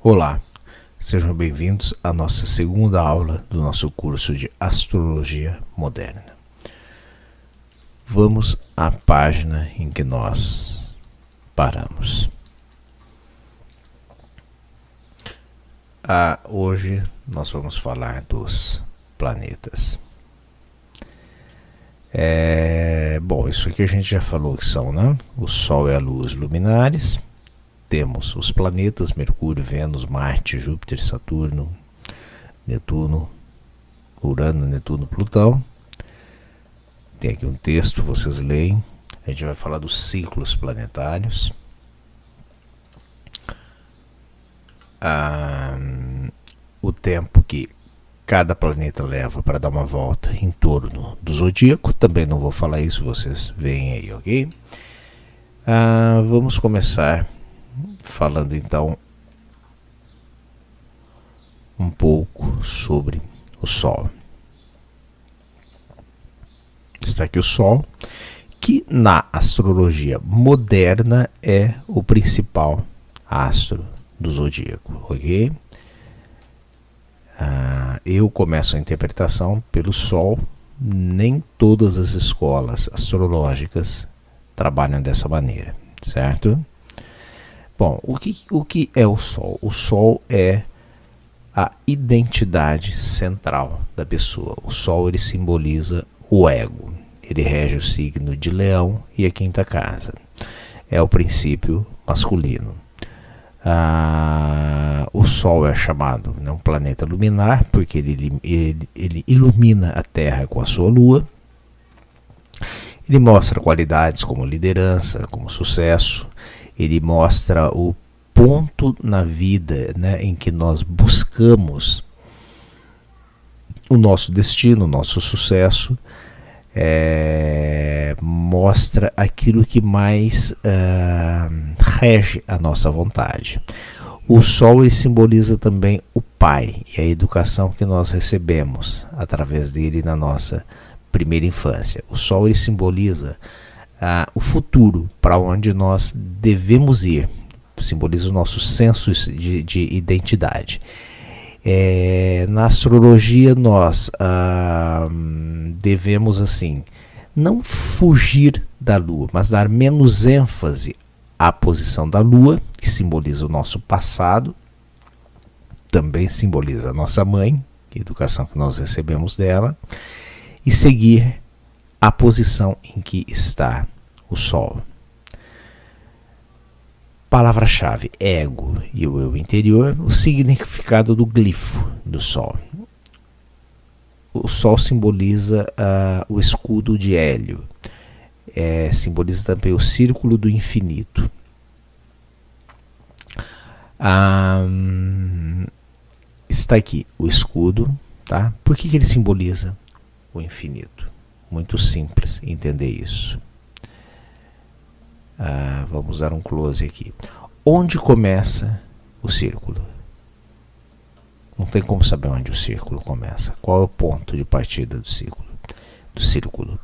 Olá, sejam bem-vindos à nossa segunda aula do nosso curso de Astrologia Moderna. Vamos à página em que nós paramos. Hoje nós vamos falar dos planetas. Bom, isso aqui a gente já falou que são, né? O Sol e a Lua luminares. Temos os planetas Mercúrio, Vênus, Marte, Júpiter, Saturno, Netuno, Urano, Netuno, Plutão. Tem aqui um texto, vocês leem. A gente vai falar dos ciclos planetários. O tempo que cada planeta leva para dar uma volta em torno do zodíaco. Também não vou falar isso, vocês veem aí, ok? Vamos começar falando então um pouco sobre o Sol. Está aqui o Sol, que na astrologia moderna é o principal astro do zodíaco, ok? Eu começo a interpretação pelo Sol. Nem todas as escolas astrológicas trabalham dessa maneira, certo? Bom, o que é o Sol? O Sol é a identidade central da pessoa. O Sol, ele simboliza o ego. Ele rege o signo de Leão e a quinta casa. É o princípio masculino. O Sol é chamado um planeta luminar porque ele ilumina a Terra com a sua lua. Ele mostra qualidades como liderança, como sucesso. Ele mostra o ponto na vida, né, em que nós buscamos o nosso destino, o nosso sucesso. Mostra aquilo que mais rege a nossa vontade. O Sol, ele simboliza também o pai e a educação que nós recebemos através dele na nossa primeira infância. O Sol, ele simboliza o futuro, para onde nós devemos ir. Simboliza o nosso senso de identidade. Na astrologia nós devemos assim não fugir da Lua, mas dar menos ênfase à posição da Lua, que simboliza o nosso passado, também simboliza a nossa mãe, a educação que nós recebemos dela, e seguir a posição em que está o Sol. Palavra-chave: ego e o eu interior. O significado do glifo do Sol. O Sol simboliza o escudo de Hélio. Simboliza também o círculo do infinito. Está aqui o escudo, tá? Por que ele simboliza o infinito? Muito simples entender isso. Vamos dar um close aqui. Onde começa o círculo? Não tem como saber onde o círculo começa. Qual é o ponto de partida do círculo?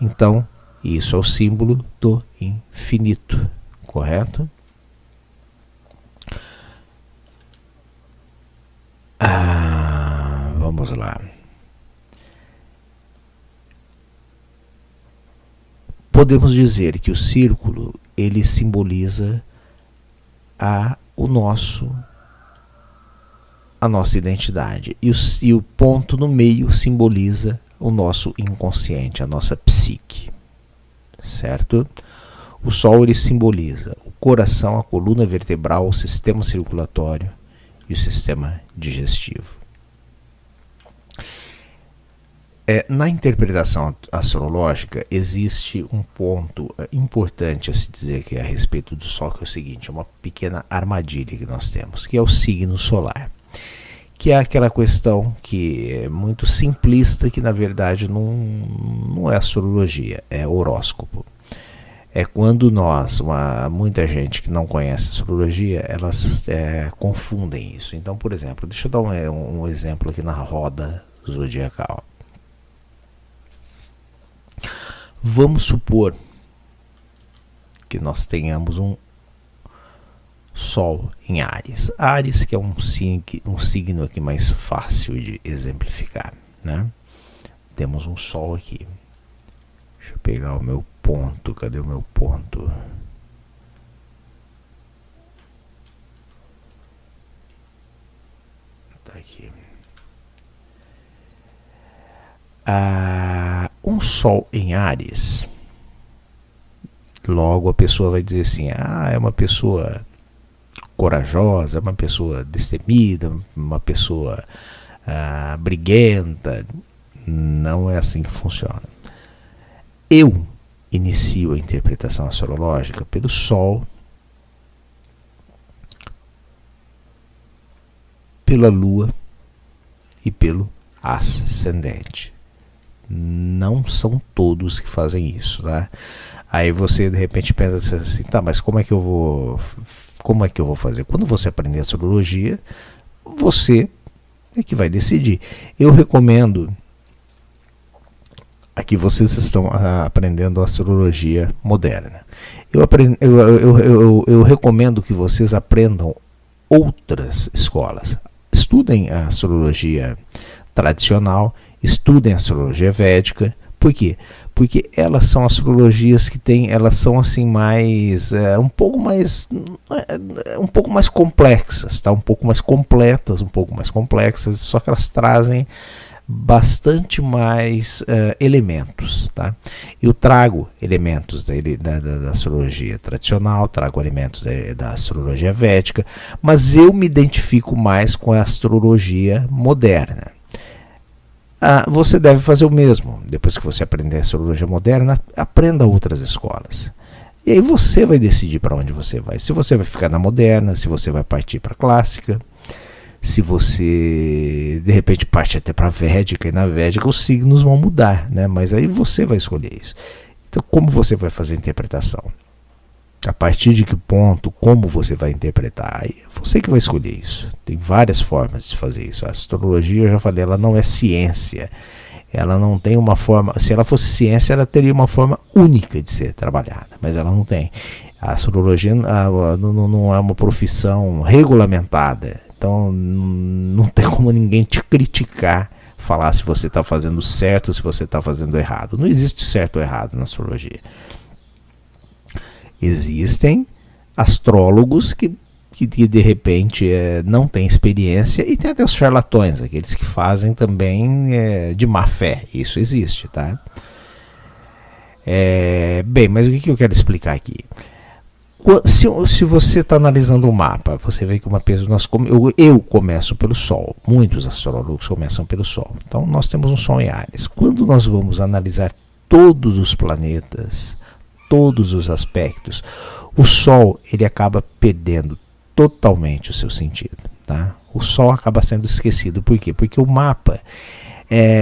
Então, isso é o símbolo do infinito, correto? Vamos lá. Podemos dizer que o círculo, ele simboliza a nossa identidade. E o ponto no meio simboliza o nosso inconsciente, a nossa psique. Certo? O Sol, ele simboliza o coração, a coluna vertebral, o sistema circulatório e o sistema digestivo. Na interpretação astrológica existe um ponto importante a se dizer que é a respeito do Sol, que é o seguinte: é uma pequena armadilha que nós temos, que é o signo solar, que é aquela questão que é muito simplista, que na verdade não é astrologia, é horóscopo. É quando muita gente que não conhece astrologia, elas confundem isso. Então, por exemplo, deixa eu dar um exemplo aqui na roda zodiacal. Vamos supor que nós tenhamos um Sol em Áries. Áries, que é um signo aqui mais fácil de exemplificar, né? Temos um Sol aqui. Deixa eu pegar o meu ponto. Cadê o meu ponto? Tá aqui. Um Sol em Áries. Logo a pessoa vai dizer assim: é uma pessoa corajosa, é uma pessoa destemida, uma pessoa briguenta. Não é assim que funciona. Eu inicio a interpretação astrológica pelo Sol, pela Lua e pelo ascendente. Não são todos que fazem isso, né? Aí você de repente pensa assim, tá, mas como é que eu vou fazer? Quando você aprender astrologia, você é que vai decidir. Eu recomendo, aqui vocês estão aprendendo astrologia moderna. Eu recomendo que vocês aprendam outras escolas. Estudem a astrologia tradicional, estudem a astrologia védica. Por quê? Porque elas são astrologias que elas são assim mais, um pouco mais complexas, tá? Um pouco mais completas, um pouco mais complexas, só que elas trazem bastante mais elementos, tá? Eu trago elementos da astrologia tradicional, trago elementos da astrologia védica, mas eu me identifico mais com a astrologia moderna. Você deve fazer o mesmo. Depois que você aprender a astrologia moderna, aprenda outras escolas. E aí você vai decidir para onde você vai. Se você vai ficar na moderna, se você vai partir para a clássica, se você de repente parte até para a védica, e na védica os signos vão mudar, né? Mas aí você vai escolher isso. Então, como você vai fazer a interpretação? A partir de que ponto, como você vai interpretar? Aí é você que vai escolher isso. Tem várias formas de fazer isso. A astrologia, eu já falei, ela não é ciência. Ela não tem uma forma... Se ela fosse ciência, ela teria uma forma única de ser trabalhada. Mas ela não tem. A astrologia não é uma profissão regulamentada. Então, não tem como ninguém te criticar, falar se você está fazendo certo ou se você está fazendo errado. Não existe certo ou errado na astrologia. Existem astrólogos que de repente não têm experiência, e tem até os charlatões, aqueles que fazem também de má fé. Isso existe, tá? Bem, mas o que eu quero explicar aqui? Se você está analisando um mapa, você vê que uma pessoa... Eu começo pelo Sol, muitos astrólogos começam pelo Sol. Então nós temos um Sol em Áries. Quando nós vamos analisar todos os planetas, todos os aspectos, o Sol ele acaba perdendo totalmente o seu sentido, tá? O Sol acaba sendo esquecido. Por quê? Porque o mapa,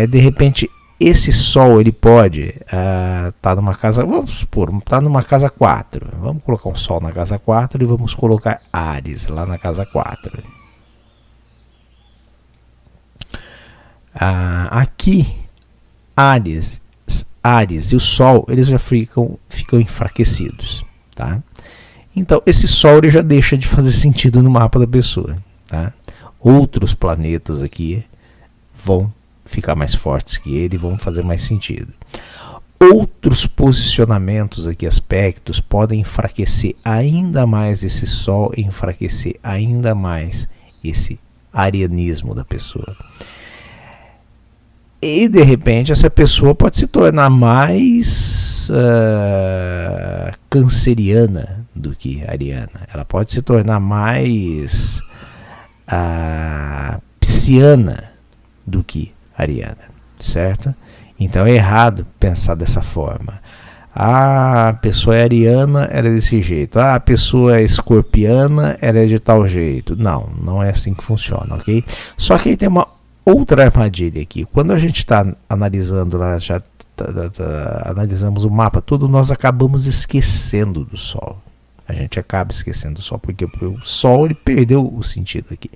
de repente, esse Sol ele pode estar numa casa, vamos supor, está numa casa 4. Vamos colocar um Sol na casa 4 e vamos colocar Áries lá na casa 4. Aqui, Áries e o Sol, eles já ficam enfraquecidos, tá? Então, esse Sol ele já deixa de fazer sentido no mapa da pessoa, tá? Outros planetas aqui vão ficar mais fortes que ele, vão fazer mais sentido. Outros posicionamentos aqui, aspectos, podem enfraquecer ainda mais esse Sol, enfraquecer ainda mais esse arianismo da pessoa. E de repente essa pessoa pode se tornar mais canceriana do que ariana. Ela pode se tornar mais pisciana do que ariana, certo? Então é errado pensar dessa forma. A pessoa é ariana, ela é desse jeito. A pessoa é escorpiana, ela é de tal jeito. Não é assim que funciona, ok? Só que aí tem uma outra armadilha aqui. Quando a gente está analisando lá, analisamos o mapa todo, nós acabamos esquecendo do Sol. A gente acaba esquecendo do Sol, porque o Sol ele perdeu o sentido aqui.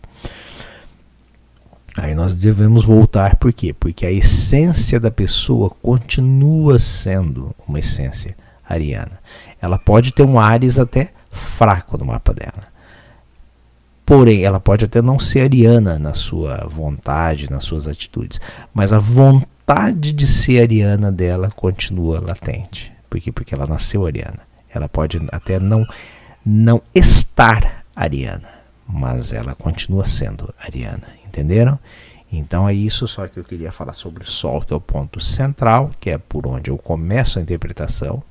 Aí nós devemos voltar, por quê? Porque a essência da pessoa continua sendo uma essência ariana. Ela pode ter um Áries até fraco no mapa dela. Porém, ela pode até não ser ariana na sua vontade, nas suas atitudes, mas a vontade de ser ariana dela continua latente. Por quê? Porque ela nasceu ariana. Ela pode até não estar ariana, mas ela continua sendo ariana, entenderam? Então é isso só que eu queria falar sobre o Sol, que é o ponto central, que é por onde eu começo a interpretação.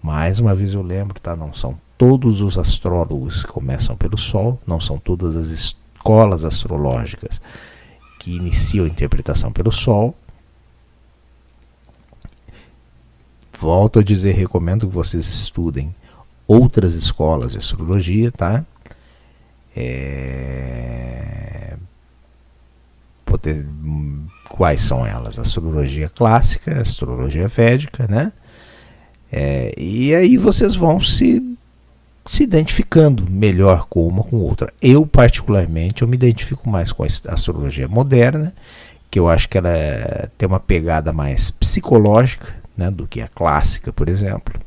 Mais uma vez eu lembro, tá? Não são todos os astrólogos que começam pelo Sol, não são todas as escolas astrológicas que iniciam a interpretação pelo Sol. Volto a dizer, recomendo que vocês estudem outras escolas de astrologia, tá? Quais são elas? Astrologia clássica, astrologia védica, né? E aí vocês vão se identificando melhor com uma com outra. Eu, particularmente, eu me identifico mais com a astrologia moderna, que eu acho que ela tem uma pegada mais psicológica, né, do que a clássica, por exemplo.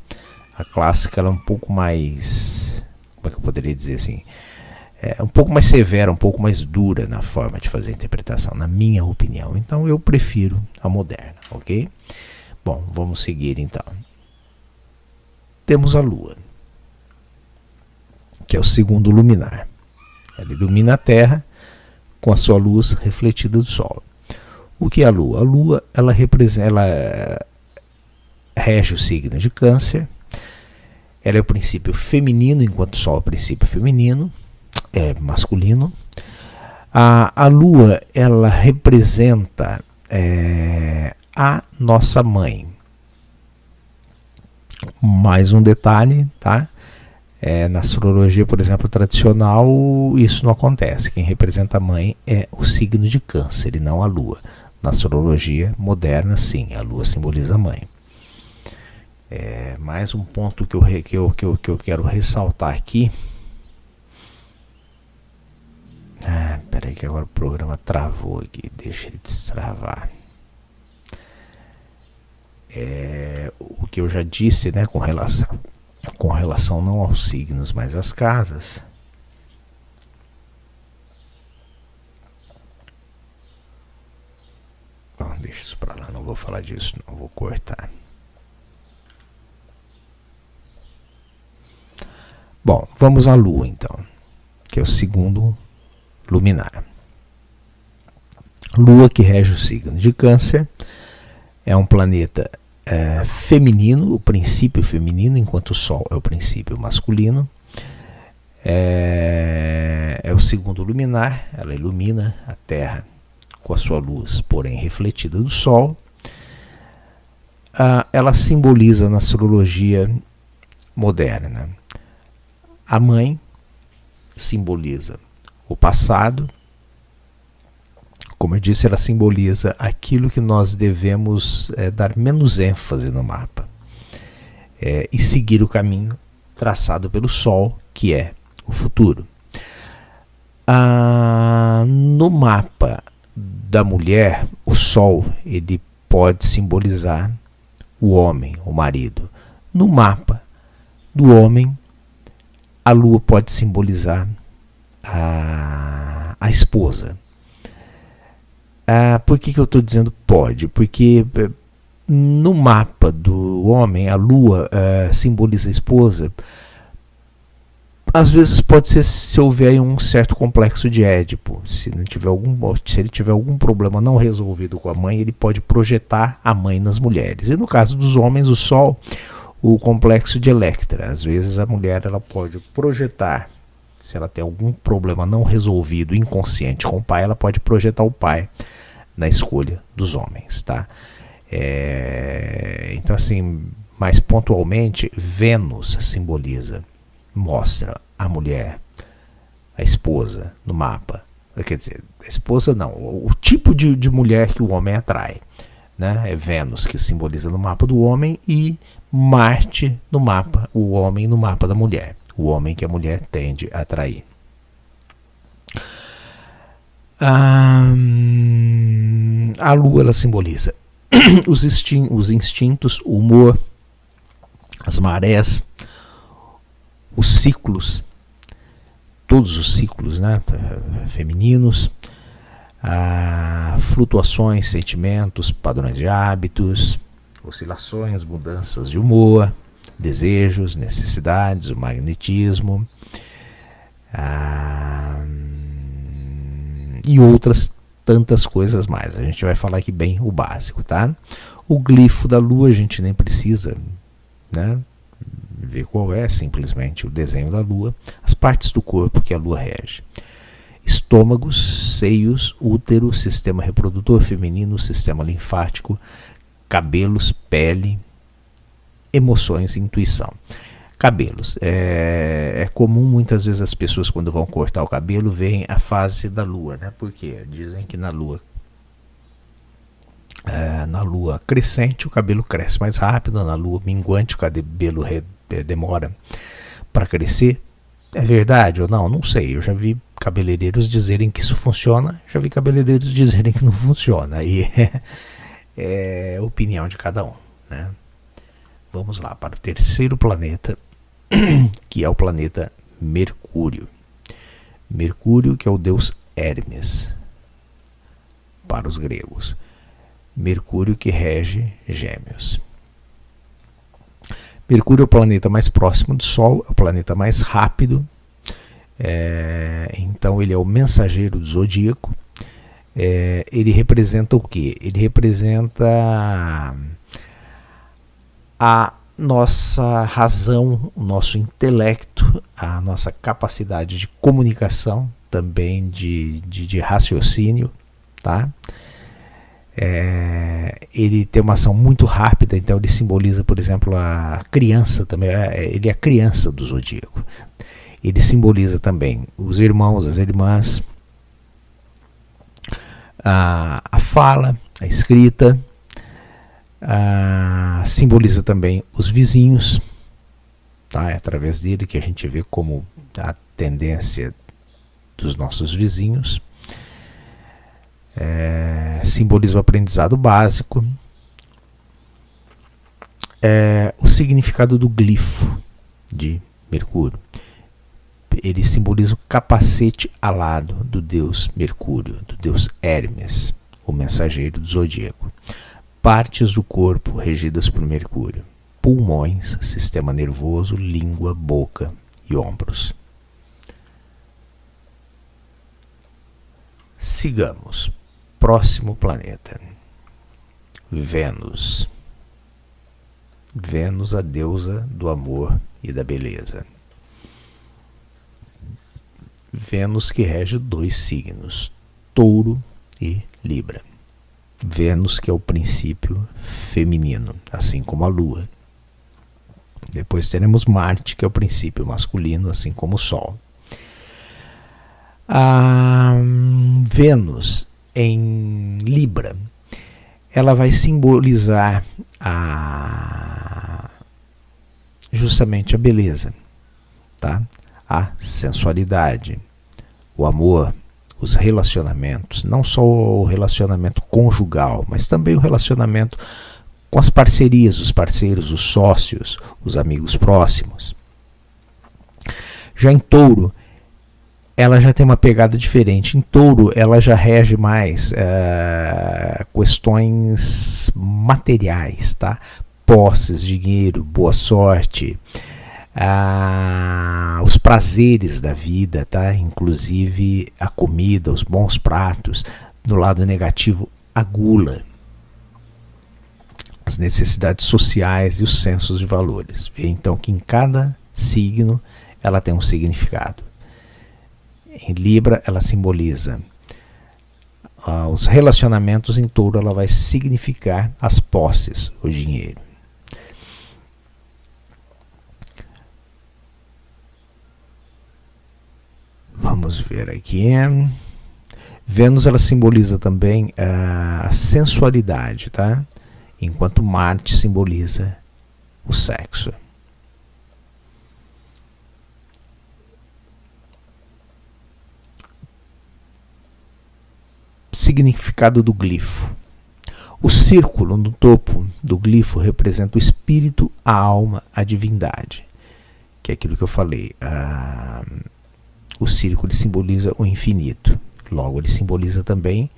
A clássica ela é um pouco mais, como é que eu poderia dizer assim, um pouco mais severa, um pouco mais dura na forma de fazer a interpretação, na minha opinião. Então eu prefiro a moderna, ok? Bom, vamos seguir então. Temos a Lua, que é o segundo luminar. Ela ilumina a Terra com a sua luz refletida do Sol. O que é a Lua? A Lua, ela rege o signo de Câncer. Ela é o princípio feminino, enquanto o Sol é o princípio feminino, masculino. A Lua, ela representa a nossa mãe. Mais um detalhe, tá? Na astrologia, por exemplo, tradicional, isso não acontece. Quem representa a mãe é o signo de Câncer e não a Lua. Na astrologia moderna, sim, a Lua simboliza a mãe. Mais um ponto que eu quero ressaltar aqui. Peraí que agora o programa travou aqui. Deixa ele destravar. O que eu já disse, né, com relação não aos signos, mas às casas. Bom, deixa isso pra lá, não vou falar disso, não vou cortar. Bom, vamos à Lua então, que é o segundo luminar. Lua, que rege o signo de Câncer, é um planeta feminino, o princípio feminino, enquanto o Sol é o princípio masculino. É o segundo luminar, ela ilumina a Terra com a sua luz, porém refletida do Sol. Ela simboliza na astrologia moderna a mãe, simboliza o passado. Como eu disse, ela simboliza aquilo que nós devemos dar menos ênfase no mapa e seguir o caminho traçado pelo Sol, que é o futuro. No mapa da mulher, o Sol ele pode simbolizar o homem, o marido. No mapa do homem, a Lua pode simbolizar a esposa. Por que eu estou dizendo pode? Porque no mapa do homem, a Lua simboliza a esposa. Às vezes pode ser se houver um certo complexo de Édipo. Se ele tiver algum problema não resolvido com a mãe, ele pode projetar a mãe nas mulheres. E no caso dos homens, o Sol, o complexo de Electra. Às vezes a mulher ela pode projetar, se ela tem algum problema não resolvido, inconsciente com o pai, ela pode projetar o pai na escolha dos homens, tá? Então assim, mais pontualmente, Vênus mostra a mulher, a esposa no mapa. Quer dizer, a esposa não, o tipo de mulher que o homem atrai, né? É Vênus que simboliza no mapa do homem e Marte no mapa, o homem no mapa da mulher. O homem que a mulher tende a atrair. A Lua ela simboliza os instintos, o humor, as marés, os ciclos, todos os ciclos, né, femininos, flutuações, sentimentos, padrões de hábitos, oscilações, mudanças de humor, desejos, necessidades, o magnetismo, e outras tantas coisas mais. A gente vai falar aqui bem o básico, tá? O glifo da lua a gente nem precisa, né, ver qual é, simplesmente o desenho da lua, as partes do corpo que a lua rege: estômagos, seios, útero, sistema reprodutor feminino, sistema linfático, cabelos, pele, emoções e intuição. Cabelos. É comum muitas vezes as pessoas, quando vão cortar o cabelo, veem a fase da lua, né? Porque dizem que na lua crescente o cabelo cresce mais rápido, na lua minguante o cabelo demora para crescer. É verdade ou não? Não sei. Eu já vi cabeleireiros dizerem que isso funciona, já vi cabeleireiros dizerem que não funciona. Aí é opinião de cada um, né? Vamos lá para o terceiro planeta, que é o planeta Mercúrio. Mercúrio, que é o deus Hermes para os gregos. Mercúrio, que rege Gêmeos. Mercúrio é o planeta mais próximo do Sol, é o planeta mais rápido, então ele é o mensageiro do zodíaco. Ele representa o quê? Ele representa a nossa razão, o nosso intelecto, a nossa capacidade de comunicação, também de raciocínio, tá? Ele tem uma ação muito rápida, então ele simboliza, por exemplo, a criança também. Ele é a criança do zodíaco. Ele simboliza também os irmãos, as irmãs, a fala, a escrita. Simboliza também os vizinhos, tá? É através dele que a gente vê como a tendência dos nossos vizinhos. Simboliza o aprendizado básico. O significado do glifo de Mercúrio: ele simboliza o capacete alado do deus Mercúrio, do deus Hermes, o mensageiro do zodíaco. Partes do corpo regidas por Mercúrio: pulmões, sistema nervoso, língua, boca e ombros. Sigamos. Próximo planeta, Vênus. Vênus, a deusa do amor e da beleza. Vênus, que rege 2 signos, Touro e Libra. Vênus, que é o princípio feminino, assim como a Lua. Depois teremos Marte, que é o princípio masculino, assim como o Sol. Vênus em Libra, ela vai simbolizar justamente a beleza, tá? A sensualidade, o amor, os relacionamentos, não só o relacionamento conjugal, mas também o relacionamento com as parcerias, os parceiros, os sócios, os amigos próximos. Já em Touro, ela já tem uma pegada diferente. Em Touro, ela já rege mais questões materiais, tá? Posses, dinheiro, boa sorte, os prazeres da vida, tá? Inclusive a comida, os bons pratos. No lado negativo, a gula, as necessidades sociais e os sensos de valores. Vê então que em cada signo ela tem um significado. Em Libra, ela simboliza os relacionamentos. Em Touro, ela vai significar as posses, o dinheiro. Vamos ver aqui. Vênus, ela simboliza também a sensualidade, tá? Enquanto Marte simboliza o sexo. Significado do glifo: o círculo no topo do glifo representa o espírito, a alma, a divindade, que é aquilo que eu falei. o círculo simboliza o infinito. Logo, ele simboliza também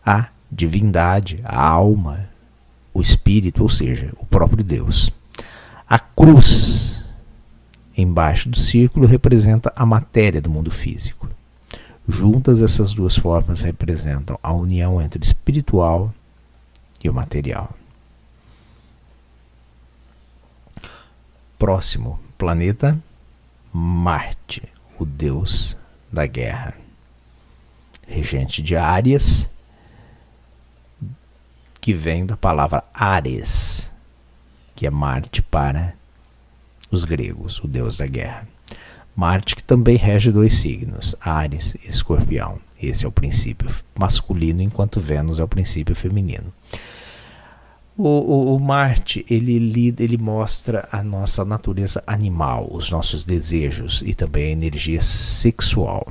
a divindade, a alma, o espírito, ou seja, o próprio Deus. A cruz embaixo do círculo representa a matéria do mundo físico. Juntas, essas duas formas representam a união entre o espiritual e o material. Próximo planeta, Marte, o deus da guerra. Regente de Áries, que vem da palavra Ares, que é Marte para os gregos, o deus da guerra. Marte que também rege 2 signos, Áries e Escorpião. Esse é o princípio masculino, enquanto Vênus é o princípio feminino. O Marte, ele mostra a nossa natureza animal, os nossos desejos e também a energia sexual.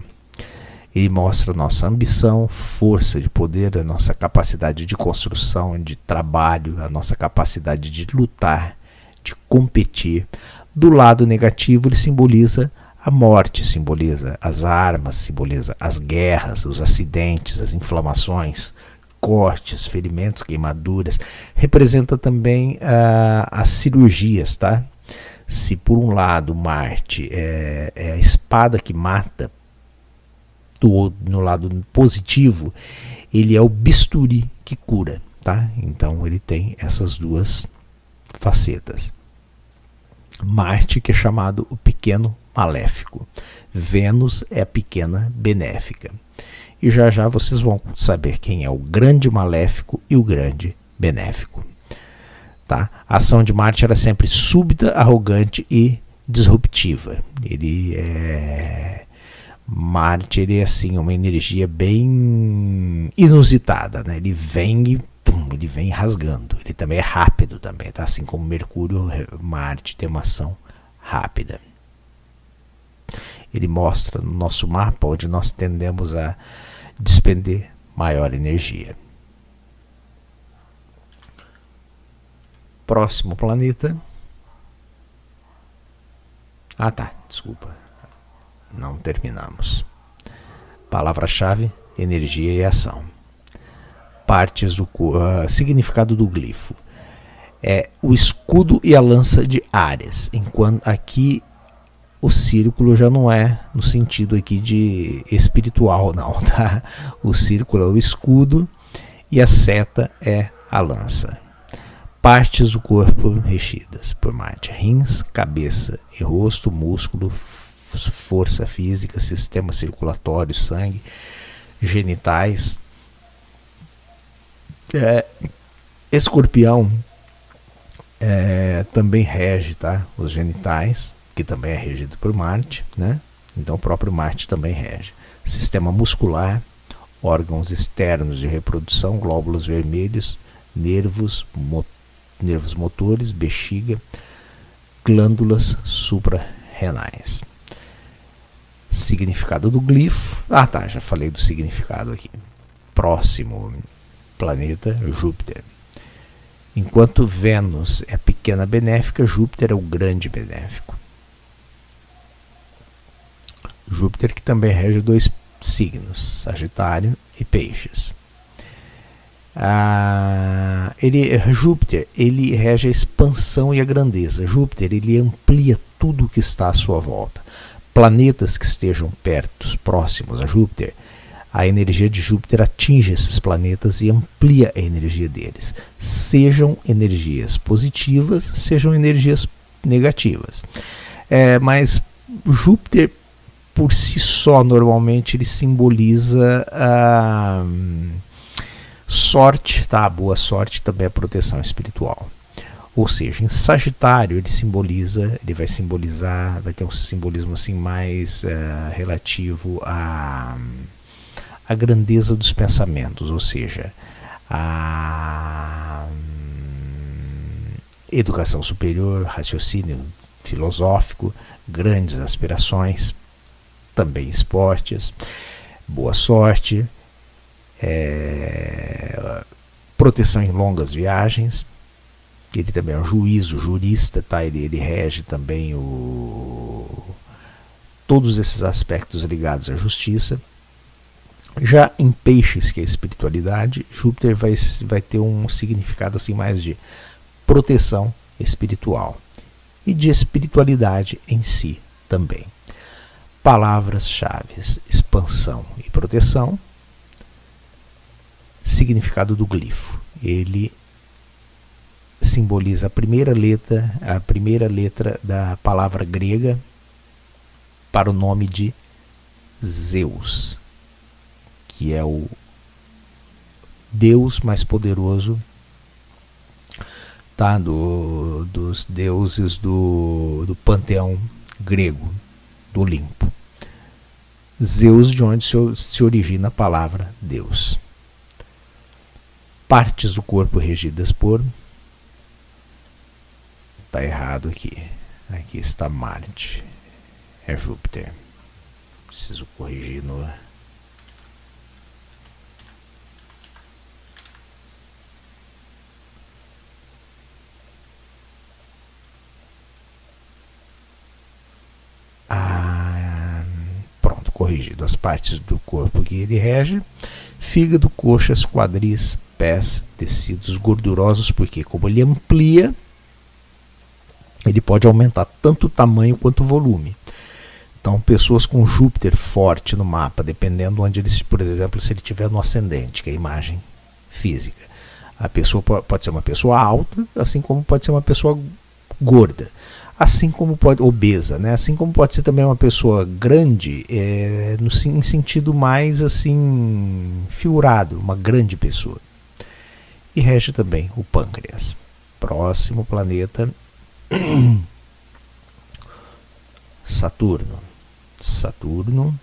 Ele mostra a nossa ambição, força de poder, a nossa capacidade de construção, de trabalho, a nossa capacidade de lutar, de competir. Do lado negativo, ele simboliza a morte, simboliza as armas, simboliza as guerras, os acidentes, as inflamações, cortes, ferimentos, queimaduras. Representa também as cirurgias, tá? Se por um lado Marte é a espada que mata, no lado positivo, ele é o bisturi que cura, tá? Então ele tem essas duas facetas. Marte, que é chamado o pequeno maléfico. Vênus é a pequena benéfica. E já já vocês vão saber quem é o grande maléfico e o grande benéfico. Tá? A ação de Marte era sempre súbita, arrogante e disruptiva. Marte, ele é assim, uma energia bem inusitada, né? Ele vem rasgando. Ele também é rápido também, tá? Assim como Mercúrio, Marte tem uma ação rápida. Ele mostra no nosso mapa onde nós tendemos a despender maior energia. Próximo planeta. Desculpa. Não terminamos. Palavra-chave: energia e ação. Partes do significado do glifo. É o escudo e a lança de Áries. Enquanto aqui o círculo já não é no sentido aqui de espiritual, não, tá? O círculo é o escudo e a seta é a lança. Partes do corpo regidas por Marte: rins, cabeça e rosto, músculo, força física, sistema circulatório, sangue, genitais. Escorpião também rege, tá? Os genitais, que também é regido por Marte, né? Então o próprio Marte também rege. Sistema muscular, órgãos externos de reprodução, glóbulos vermelhos, nervos motores, bexiga, glândulas suprarrenais. Significado do glifo. Já falei do significado aqui. Próximo planeta, Júpiter. Enquanto Vênus é a pequena benéfica, Júpiter é o grande benéfico. Júpiter que também rege 2 signos, Sagitário e Peixes. Júpiter, ele rege a expansão e a grandeza. Júpiter, ele amplia tudo que está à sua volta. Planetas que estejam perto, próximos a Júpiter, a energia de Júpiter atinge esses planetas e amplia a energia deles. Sejam energias positivas, sejam energias negativas. Mas Júpiter, por si só, normalmente, ele simboliza a sorte, tá? A boa sorte também é proteção espiritual. Ou seja, em Sagitário vai ter um simbolismo assim mais relativo à grandeza dos pensamentos, ou seja, a educação superior, raciocínio filosófico, grandes aspirações, também esportes, boa sorte, proteção em longas viagens. Ele também é um juiz, jurista, tá? Ele rege também todos esses aspectos ligados à justiça. Já em Peixes, que é a espiritualidade, Júpiter vai ter um significado assim mais de proteção espiritual e de espiritualidade em si também. Palavras-chave: expansão e proteção. Significado do glifo: ele simboliza a primeira letra da palavra grega para o nome de Zeus, que é o Deus mais poderoso, tá? Dos deuses do panteão grego, do Olimpo. Zeus, de onde se origina a palavra Deus. Partes do corpo regidas por... Está errado aqui. Aqui está Marte. É Júpiter. Preciso corrigir no... Pronto, corrigido. As partes do corpo que ele rege: fígado, coxas, quadris, pés, tecidos gordurosos, porque como ele amplia, ele pode aumentar tanto o tamanho quanto o volume. Então, pessoas com Júpiter forte no mapa, dependendo onde ele, por exemplo, se ele estiver no ascendente, que é a imagem física, a pessoa pode ser uma pessoa alta, assim como pode ser uma pessoa gorda, assim como pode obesa, né? Assim como pode ser também uma pessoa grande, em sentido mais assim figurado, uma grande pessoa. E rege também o pâncreas. Próximo planeta, Saturno. Saturno,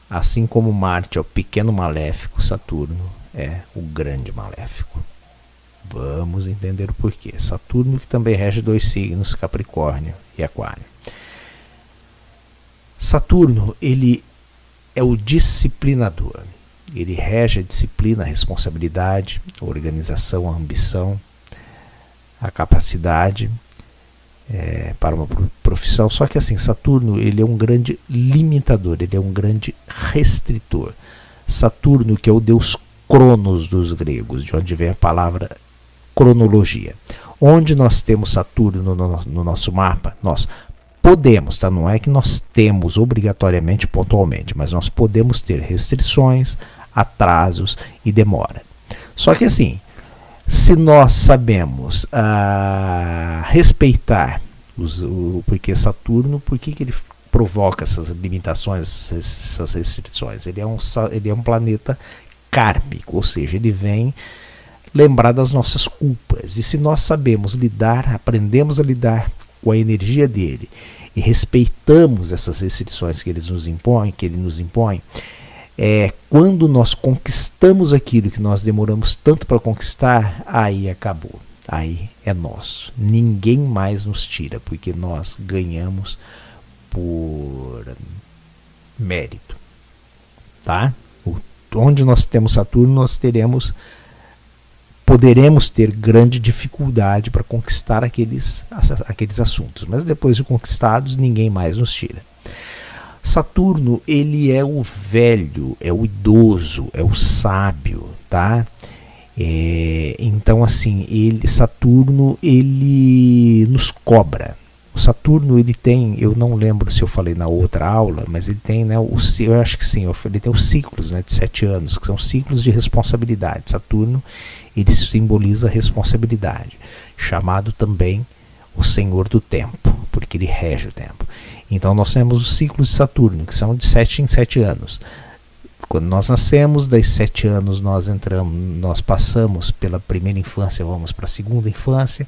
assim como Marte é o pequeno maléfico, Saturno é o grande maléfico. Vamos entender o porquê. Saturno, que também rege 2 signos, Capricórnio e Aquário. Saturno, ele é o disciplinador. Ele rege a disciplina, a responsabilidade, a organização, a ambição, a capacidade para uma profissão. Só que assim, Saturno, ele é um grande limitador, ele é um grande restritor. Saturno, que é o deus Cronos dos gregos, de onde vem a palavra cronologia. Onde nós temos Saturno no nosso mapa, nós podemos, tá? Não é que nós temos obrigatoriamente, pontualmente, mas nós podemos ter restrições, atrasos e demora. Só que assim, se nós sabemos respeitar, porque Saturno, por que ele provoca essas limitações, essas restrições? Ele é um planeta kármico, ou seja, ele vem lembrar das nossas culpas. E se nós sabemos lidar, aprendemos a lidar com a energia dele e respeitamos essas restrições que ele nos impõe, quando nós conquistamos aquilo que nós demoramos tanto para conquistar, aí acabou. Aí é nosso. Ninguém mais nos tira, porque nós ganhamos por mérito. Tá? Onde nós temos Saturno, nós poderemos ter grande dificuldade para conquistar aqueles assuntos. Mas depois de conquistados, ninguém mais nos tira. Saturno, ele é o velho, é o idoso, é o sábio, tá? Então assim, Saturno, ele nos cobra. O Saturno, ele tem, eu não lembro se eu falei na outra aula, mas ele tem, né, eu acho que sim, ele tem os ciclos, né, de 7 anos, que são ciclos de responsabilidade. Saturno, ele simboliza a responsabilidade, chamado também o Senhor do Tempo, porque ele rege o tempo. Então nós temos os ciclos de Saturno, que são de 7 em 7 anos. Quando nós nascemos, das 7 anos nós passamos pela primeira infância, vamos para a segunda infância.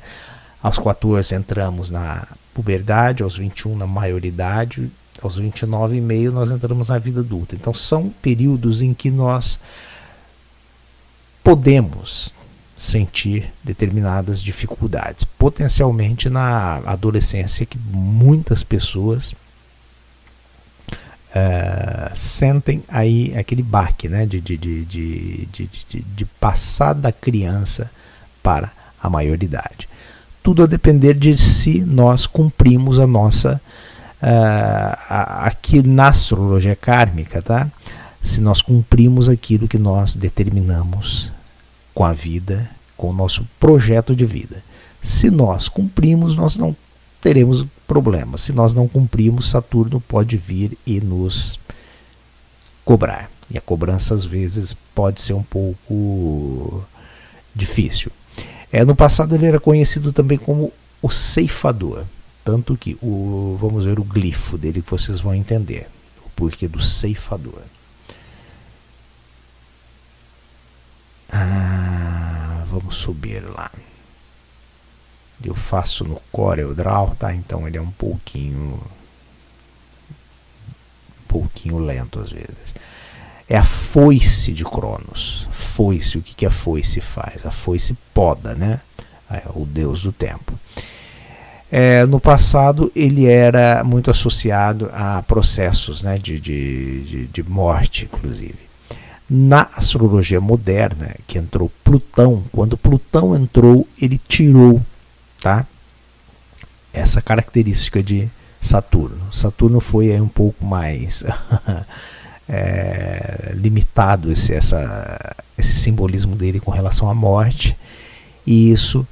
Aos 14 entramos na puberdade, aos 21 na maioridade, aos 29 e meio nós entramos na vida adulta. Então são períodos em que nós podemos sentir determinadas dificuldades, potencialmente na adolescência, que muitas pessoas sentem aí aquele baque, né, de passar da criança para a maioridade. Tudo a depender de se nós cumprimos a nossa aqui na astrologia kármica, tá? Se nós cumprimos aquilo que nós determinamos com a vida, com o nosso projeto de vida. Se nós cumprimos, nós não teremos problema. Se nós não cumprimos, Saturno pode vir e nos cobrar. E a cobrança, às vezes, pode ser um pouco difícil. No passado, ele era conhecido também como o ceifador. Tanto que, vamos ver o glifo dele, que vocês vão entender o porquê do ceifador. Vamos subir lá. Eu faço no Corel Draw, tá? Então ele é um pouquinho lento às vezes. É a foice de Cronos. Foice, o que a foice faz? A foice poda, né? É o deus do tempo. No passado ele era muito associado a processos, né, de morte, inclusive. Na astrologia moderna, que entrou Plutão, quando Plutão entrou, ele tirou, tá, essa característica de Saturno. Saturno foi aí um pouco mais limitado esse simbolismo dele com relação à morte, e isso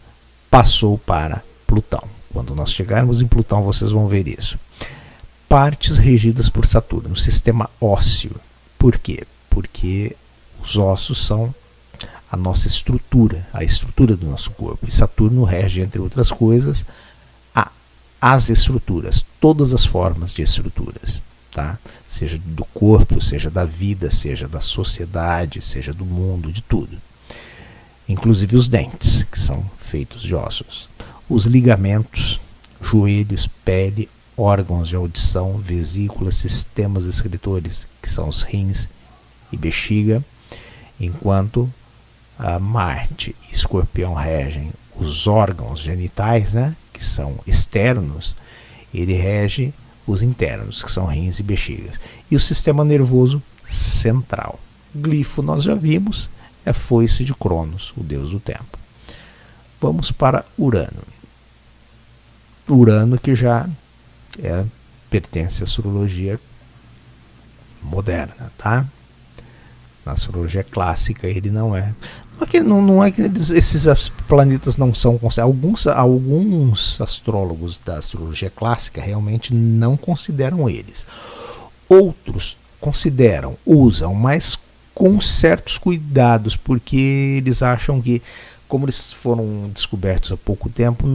passou para Plutão. Quando nós chegarmos em Plutão, vocês vão ver isso. Partes regidas por Saturno, sistema ósseo. Por quê? Porque os ossos são a nossa estrutura, a estrutura do nosso corpo. E Saturno rege, entre outras coisas, as estruturas, todas as formas de estruturas, tá? Seja do corpo, seja da vida, seja da sociedade, seja do mundo, de tudo. Inclusive os dentes, que são feitos de ossos. Os ligamentos, joelhos, pele, órgãos de audição, vesículas, sistemas excretores, que são os rins e bexiga, enquanto Marte e Escorpião regem os órgãos genitais, né, que são externos, ele rege os internos, que são rins e bexigas. E o sistema nervoso central. Glifo nós já vimos, é a foice de Cronos, o deus do tempo. Vamos para Urano. Urano, que já pertence à astrologia moderna, tá? Na astrologia clássica ele não é. Não é que esses planetas não são considerados. Alguns astrólogos da astrologia clássica realmente não consideram eles. Outros consideram, usam, mas com certos cuidados, porque eles acham que, como eles foram descobertos há pouco tempo,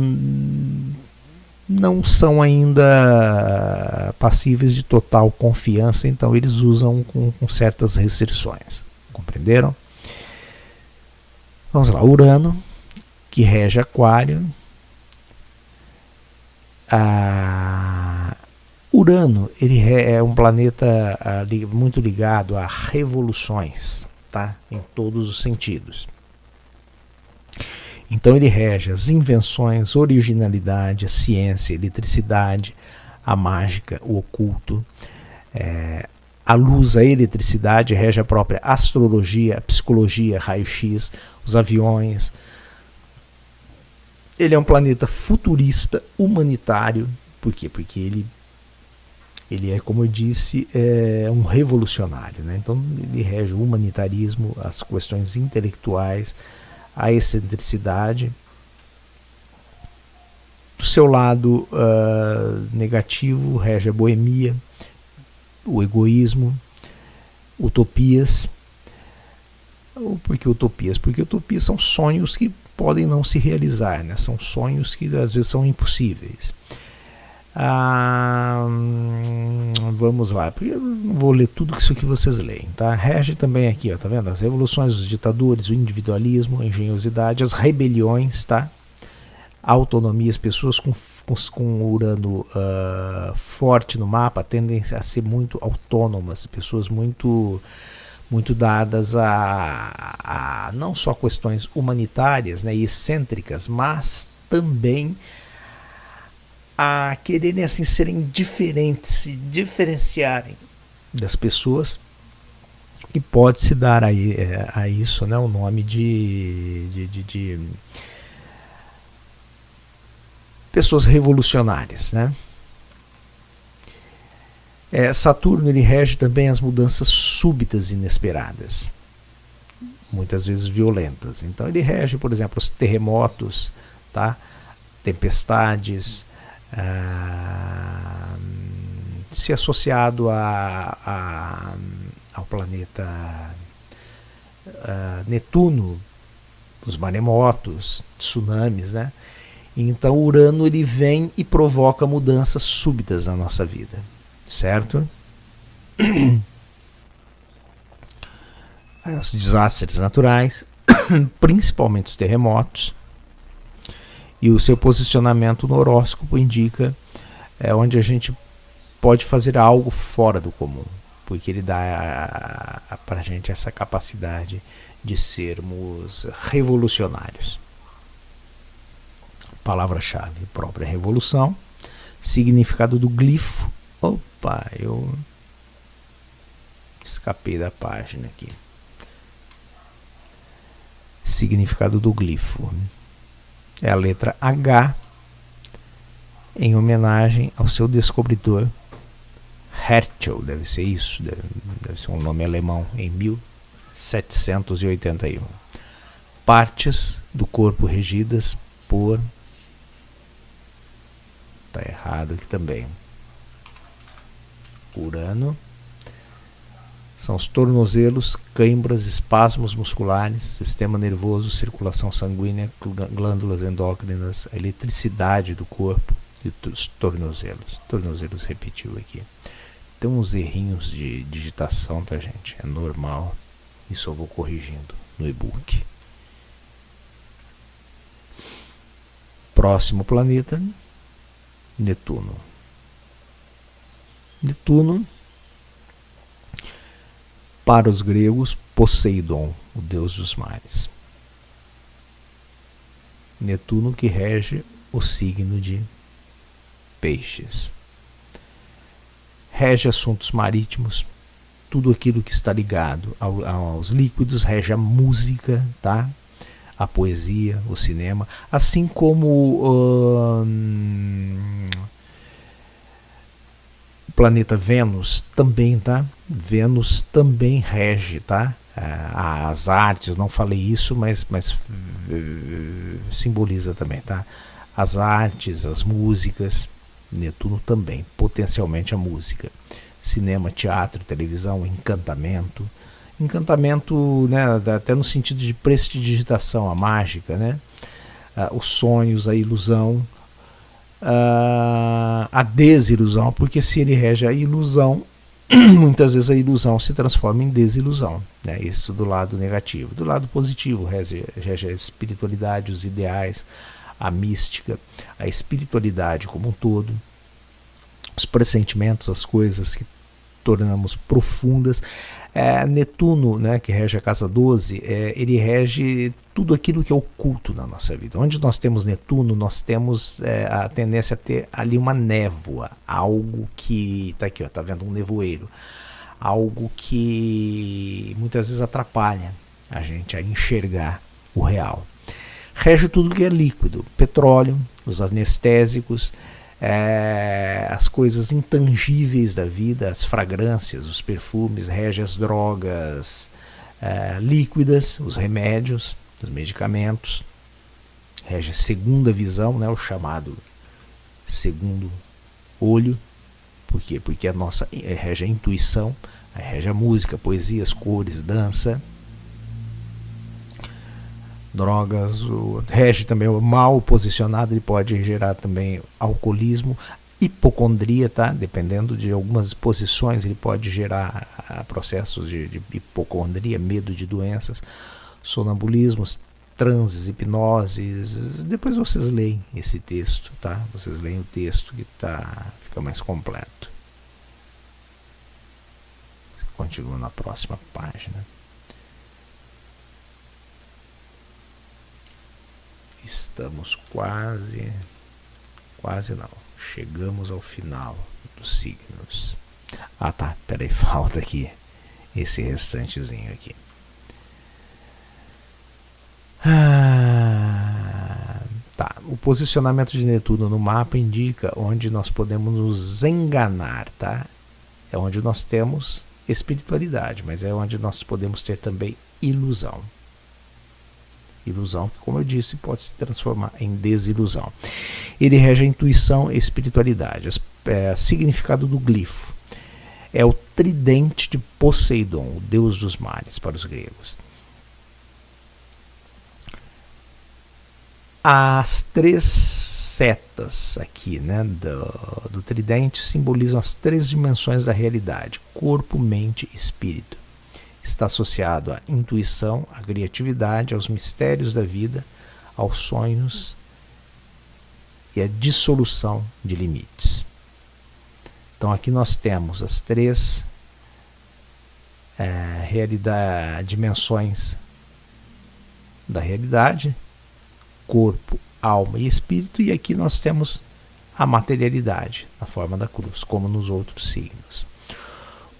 não são ainda passíveis de total confiança, então eles usam com certas restrições. Compreenderam? Vamos lá, Urano, que rege Aquário. Urano, ele é um planeta muito ligado a revoluções, tá? Em todos os sentidos. Então ele rege as invenções, originalidade, a ciência, a eletricidade, a mágica, o oculto, a luz, a eletricidade, rege a própria astrologia, a psicologia, raio-x, os aviões. Ele é um planeta futurista, humanitário. Por quê? Porque ele é, como eu disse, um revolucionário, né? Então ele rege o humanitarismo, as questões intelectuais, a excentricidade. Do seu lado negativo, rege a boemia, o egoísmo, utopias. Por que utopias? Porque utopias são sonhos que podem não se realizar, né? São sonhos que às vezes são impossíveis. Vamos lá, porque eu não vou ler tudo isso que vocês leem, tá? Rege também aqui, ó, tá vendo? As revoluções, os ditadores, o individualismo, a engenhosidade, as rebeliões, tá? A autonomia, as pessoas com Urano forte no mapa tendem a ser muito autônomas, pessoas muito dadas a não só questões humanitárias, né, e excêntricas, mas também a quererem assim serem diferentes, se diferenciarem das pessoas, e pode-se dar a isso, né, o nome de pessoas revolucionárias, né? Saturno ele rege também as mudanças súbitas e inesperadas, muitas vezes violentas. Então ele rege, por exemplo, os terremotos, tá? Tempestades, se associado ao planeta Netuno, os maremotos, tsunamis, né? Então Urano ele vem e provoca mudanças súbitas na nossa vida, certo? Os desastres naturais, principalmente os terremotos, e o seu posicionamento no horóscopo indica onde a gente pode fazer algo fora do comum, porque ele dá para a gente essa capacidade de sermos revolucionários. Palavra-chave própria: revolução. Significado do glifo. Opa, eu escapei da página aqui. Significado do glifo é a letra H, em homenagem ao seu descobridor Herschel, deve ser isso, deve ser um nome alemão, em 1781. Partes do corpo regidas por... Tá errado aqui também. Urano. São os tornozelos, câimbras, espasmos musculares, sistema nervoso, circulação sanguínea, glândulas endócrinas, a eletricidade do corpo e os tornozelos. Tornozelos repetiu aqui. Tem uns errinhos de digitação, tá, gente? É normal. Isso eu vou corrigindo no e-book. Próximo planeta, Netuno. Netuno, para os gregos, Poseidon, o deus dos mares. Netuno que rege o signo de Peixes. Rege assuntos marítimos, tudo aquilo que está ligado aos líquidos, rege a música, tá? A poesia, o cinema, assim como o planeta Vênus também, tá? Vênus também rege, tá? As artes, não falei isso, mas simboliza também, tá? As artes, as músicas, Netuno também, potencialmente a música. Cinema, teatro, televisão, encantamento. Encantamento, né, até no sentido de prestidigitação, a mágica, né? Os sonhos, a ilusão, a desilusão, porque se ele rege a ilusão, muitas vezes a ilusão se transforma em desilusão, né? Isso do lado negativo. Do lado positivo, rege a espiritualidade, os ideais, a mística, a espiritualidade como um todo, os pressentimentos, as coisas que tornamos profundas. Netuno, né, que rege a casa 12, ele rege tudo aquilo que é oculto na nossa vida. Onde nós temos Netuno, nós temos a tendência a ter ali uma névoa, algo que está aqui, ó, tá vendo, um nevoeiro, algo que muitas vezes atrapalha a gente a enxergar o real. Rege tudo que é líquido, petróleo, os anestésicos, as coisas intangíveis da vida, as fragrâncias, os perfumes, rege as drogas líquidas, os remédios, os medicamentos, rege a segunda visão, né, o chamado segundo olho. Por quê? Porque a nossa rege a intuição, rege a música, poesia, as cores, dança. Drogas, rege também o mal posicionado, ele pode gerar também alcoolismo, hipocondria, tá? Dependendo de algumas posições, ele pode gerar processos de hipocondria, medo de doenças, sonambulismos, transes, hipnoses. Depois vocês leem esse texto, tá? Vocês leem o texto que fica mais completo. Continua na próxima página. Estamos quase não, chegamos ao final dos signos. Tá, peraí, falta aqui esse restantezinho aqui. Tá, o posicionamento de Netuno no mapa indica onde nós podemos nos enganar, tá? é onde nós temos espiritualidade, mas é onde nós podemos ter também ilusão. Ilusão que, como eu disse, pode se transformar em desilusão. Ele rege a intuição e a espiritualidade. Significado do glifo é o tridente de Poseidon, o deus dos mares para os gregos. As 3 setas aqui, né, do tridente simbolizam as 3 dimensões da realidade: corpo, mente e espírito. Está associado à intuição, à criatividade, aos mistérios da vida, aos sonhos e à dissolução de limites. Então aqui nós temos as 3 dimensões da realidade: corpo, alma e espírito, e aqui nós temos a materialidade na forma da cruz, como nos outros signos.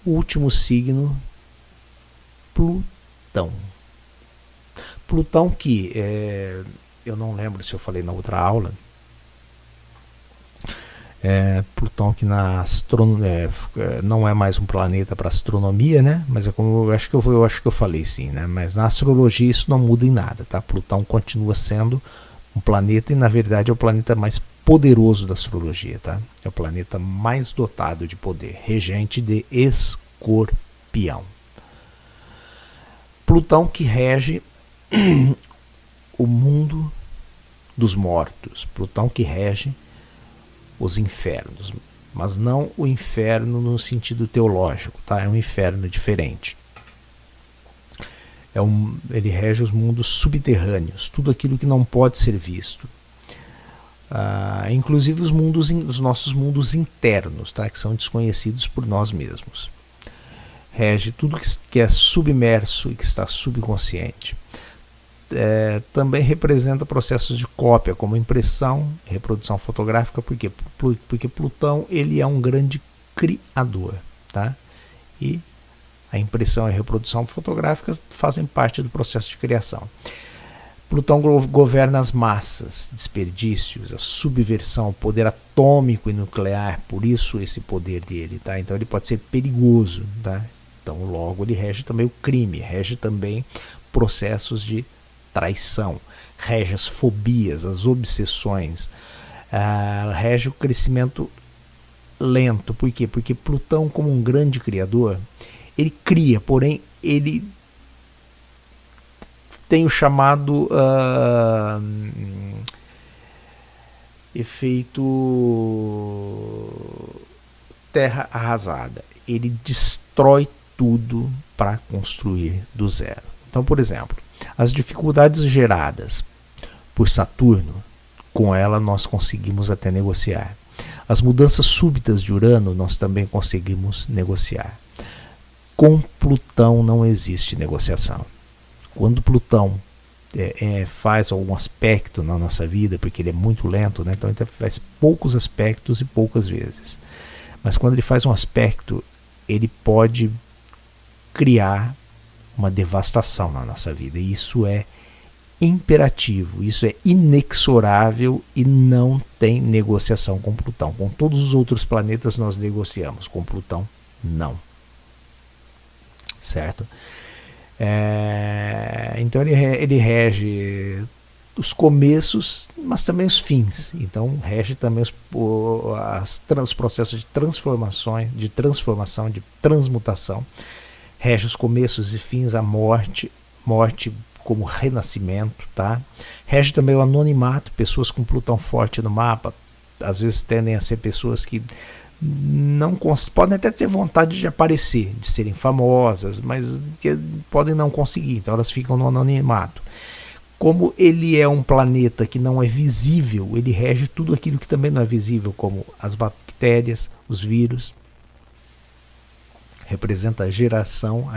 O último signo, Plutão. Plutão que, eu não lembro se eu falei na outra aula, Plutão que não é mais um planeta para astronomia, né? Mas é como eu acho que eu falei sim, né? Mas na astrologia isso não muda em nada, tá? Plutão continua sendo um planeta e na verdade é o planeta mais poderoso da astrologia, tá? É o planeta mais dotado de poder, regente de Escorpião. Plutão que rege o mundo dos mortos. Plutão que rege os infernos, mas não o inferno no sentido teológico, tá? É um inferno diferente. Ele rege os mundos subterrâneos, tudo aquilo que não pode ser visto, inclusive os nossos mundos internos, tá? Que são desconhecidos por nós mesmos. Rege tudo que é submerso e que está subconsciente. Também representa processos de cópia, como impressão e reprodução fotográfica, porque Plutão ele é um grande criador, tá? E a impressão e a reprodução fotográfica fazem parte do processo de criação. Plutão governa as massas, desperdícios, a subversão, o poder atômico e nuclear, por isso esse poder dele, tá? Então ele pode ser perigoso, tá? Então logo ele rege também o crime, rege também processos de traição, rege as fobias, as obsessões, rege o crescimento lento. Por quê? Porque Plutão, como um grande criador, ele cria, porém ele tem o chamado efeito terra arrasada. Ele destrói tudo para construir do zero. Então, por exemplo, as dificuldades geradas por Saturno, com ela nós conseguimos até negociar. As mudanças súbitas de Urano nós também conseguimos negociar. Com Plutão não existe negociação. Quando Plutão faz algum aspecto na nossa vida, porque ele é muito lento, né? Então ele faz poucos aspectos e poucas vezes. Mas quando ele faz um aspecto, ele pode criar uma devastação na nossa vida. E isso é imperativo, isso é inexorável e não tem negociação com Plutão. Com todos os outros planetas nós negociamos, com Plutão não. Certo? Então ele rege os começos, mas também os fins. Então rege também os processos de transformação, de transmutação. Rege os começos e fins, a morte como renascimento, tá? Rege também o anonimato. Pessoas com Plutão forte no mapa às vezes tendem a ser pessoas que não podem até ter vontade de aparecer, de serem famosas, mas que podem não conseguir, então elas ficam no anonimato. Como ele é um planeta que não é visível, ele rege tudo aquilo que também não é visível, como as bactérias, os vírus. Representa a geração,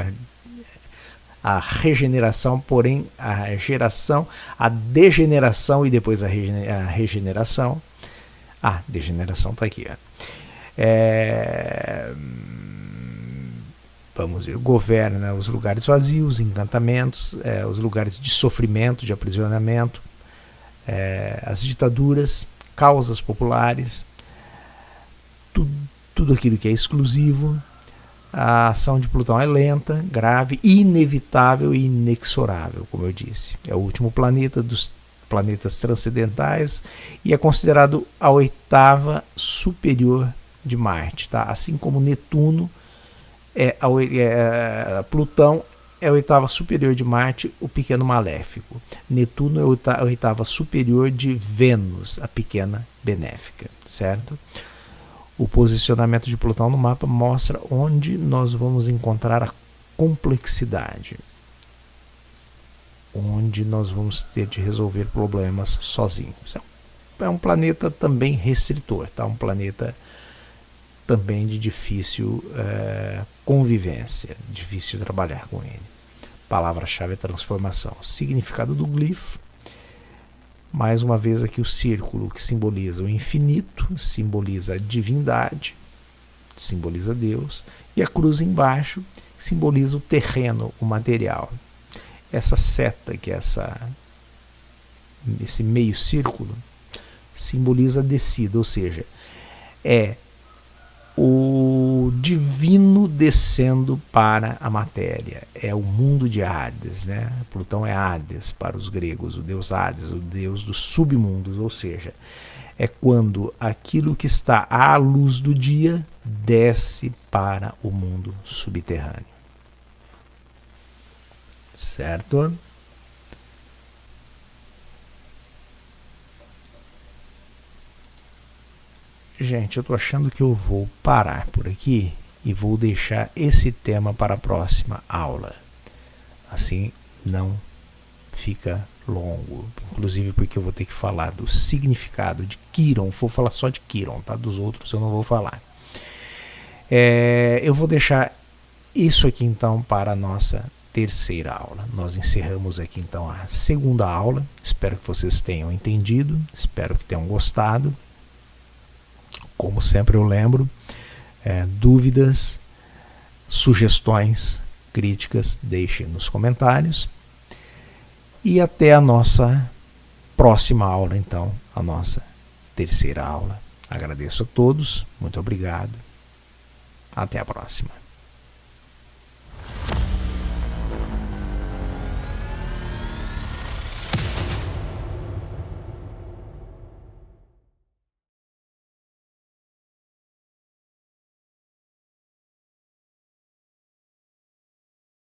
a regeneração, porém a geração, a degeneração e depois a regeneração. Degeneração está aqui. Vamos ver, governa os lugares vazios, encantamentos, os lugares de sofrimento, de aprisionamento, as ditaduras, causas populares, tudo aquilo que é exclusivo, A ação de Plutão é lenta, grave, inevitável e inexorável, como eu disse. É o último planeta dos planetas transcendentais e é considerado a oitava superior de Marte, tá? Assim como Netuno Plutão é a oitava superior de Marte, o pequeno maléfico. Netuno é a oitava superior de Vênus, a pequena benéfica, certo? O posicionamento de Plutão no mapa mostra onde nós vamos encontrar a complexidade, onde nós vamos ter de resolver problemas sozinhos. É um planeta também restritor, tá? Um planeta também de difícil convivência, difícil trabalhar com ele. Palavra-chave é transformação. Significado do glifo. Mais uma vez aqui o círculo, que simboliza o infinito, simboliza a divindade, simboliza Deus, e a cruz embaixo simboliza o terreno, o material. Essa seta, que é esse meio círculo, simboliza a descida, ou seja, é o divino descendo para a matéria. É o mundo de Hades, né? Plutão é Hades para os gregos, o deus Hades, o deus dos submundos, ou seja, é quando aquilo que está à luz do dia desce para o mundo subterrâneo. Certo? Gente, eu tô achando que eu vou parar por aqui e vou deixar esse tema para a próxima aula. Assim não fica longo. Inclusive porque eu vou ter que falar do significado de Quiron. Vou falar só de Quiron, tá? Dos outros eu não vou falar. Eu vou deixar isso aqui então para a nossa terceira aula. Nós encerramos aqui então a segunda aula. Espero que vocês tenham entendido. Espero que tenham gostado. Como sempre eu lembro, dúvidas, sugestões, críticas, deixem nos comentários. E até a nossa próxima aula, então, a nossa terceira aula. Agradeço a todos, muito obrigado. Até a próxima.